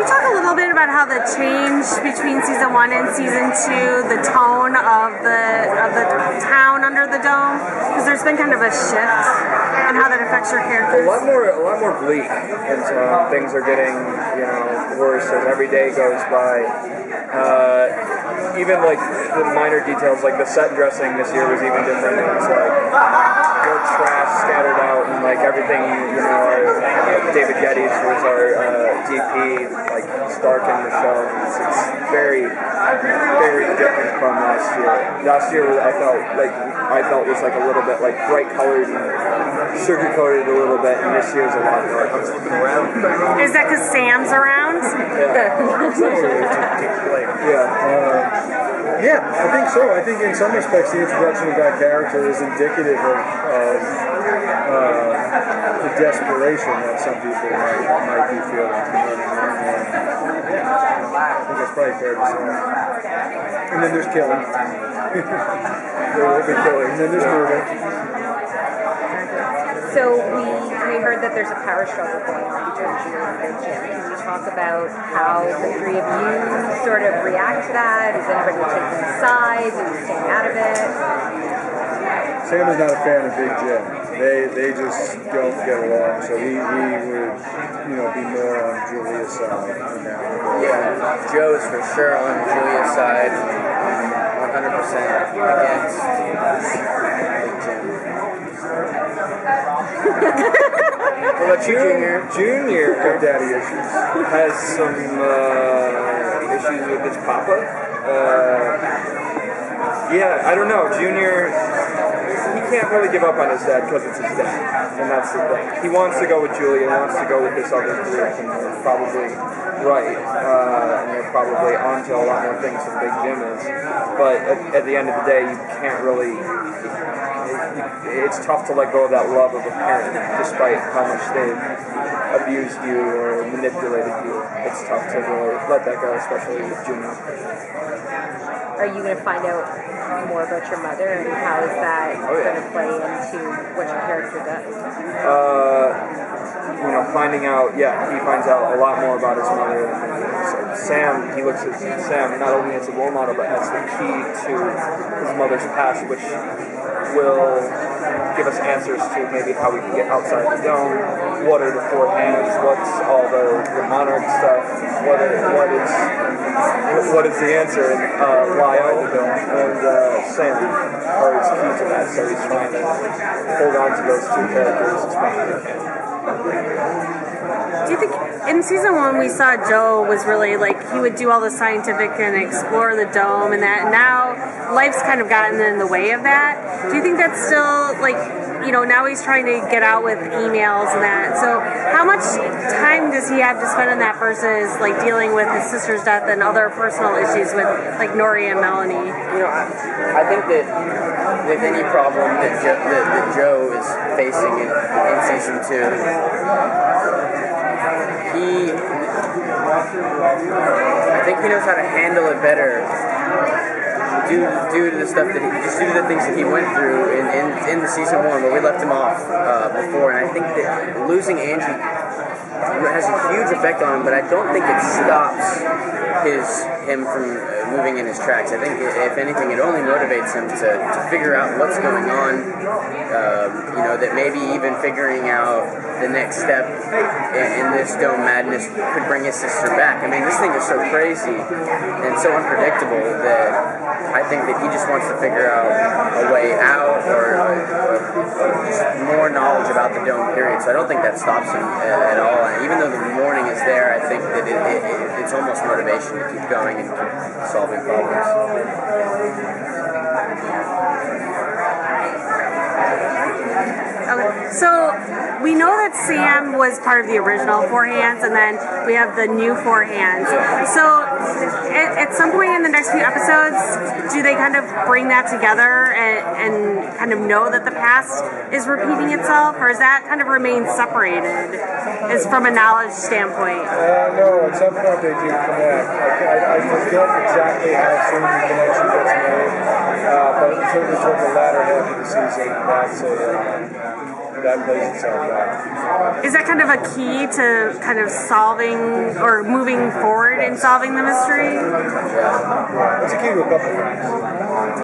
you talk a little bit about how the change between season 1 and season 2, the tone of the town under the dome? Because there's been kind of a shift and how that affects your characters. A lot more bleak, and things are getting worse as every day goes by. Even like the minor details, like the set dressing this year was even different. It was like more trash scattered out, and like everything, David Geddes was our DP, like Stark in the show. It's very, very different from last year. Last year I felt was like a little bit like bright colored and sugar coated a little bit, and this year's a lot more. I was looking around. Is that because Sam's around? Yeah, I think so. I think in some respects the introduction of that character is indicative of the desperation that some people might be feeling. I think that's probably fair to say. And then there's killing. There will be killing. And then there's murder. So we heard that there's a power struggle going on between you and Big Jim. Can you talk about how the three of you sort of react to that? Is anybody taking sides? Are you staying out of it? Sam is not a fan of Big Jim. They just don't get along. So he would be more on Julia's side on that. Yeah, Joe is for sure on Julia's side. 100% against Big Jim. What about you, Junior? Junior daddy issues. Has some issues with his papa. I don't know. Junior, he can't really give up on his dad because it's his dad, and that's the thing. He wants to go with Julia, he wants to go with this other group, and they're probably right, and they're probably onto a lot more things than Big Jim is. But at the end of the day, you can't really. It's tough to let go of that love of a parent, despite how much they've abused you or manipulated you. It's tough to really let that go, especially with Junior. Are you going to find out more about your mother, and how is that going to play into what your character does? Finding out, he finds out a lot more about his mother. Sam, he looks at Sam not only as a role model, but as the key to his mother's past, which will give us answers to maybe how we can get outside the dome, what are the four hands, what's all the monarch stuff, what is the answer, and why are the dome, and Sam is key to that, so he's trying to hold on to those two characters as much as he can. Do you think in season 1 we saw Joe was really he would do all the scientific and explore the dome and that, and now life's kind of gotten in the way of that? Do you think that's still now he's trying to get out with emails and that, so how much time does he have to spend on that versus dealing with his sister's death and other personal issues with Nori and Melanie? I think that with any problem that Joe is facing in season 2, I think he knows how to handle it better due to the stuff due to the things that he went through in the season 1 where we left him off before, and I think that losing Angie has a huge effect on him, but I don't think it stops him from moving in his tracks. I think if anything, it only motivates him to figure out what's going on. That maybe even figuring out the next step in this dome madness could bring his sister back. I mean, this thing is so crazy and so unpredictable that I think that he just wants to figure out a way out or just more knowledge about the dome period. So I don't think that stops him at all. And even though the warning is there, I think that it's almost motivation to keep going and keep solving problems. Okay, so we know that Sam was part of the original Four Hands, and then we have the new Four Hands. So at some point in the next few episodes, do they kind of bring that together and kind of know that the past is repeating itself, or does that kind of remain separated as from a knowledge standpoint? No, at some point they do connect. I forget exactly how soon the connection gets made, but certainly toward the latter half of the season, that plays itself out. Is that kind of a key to kind of solving or moving forward in solving the mystery? Yeah, it's a key to a couple things.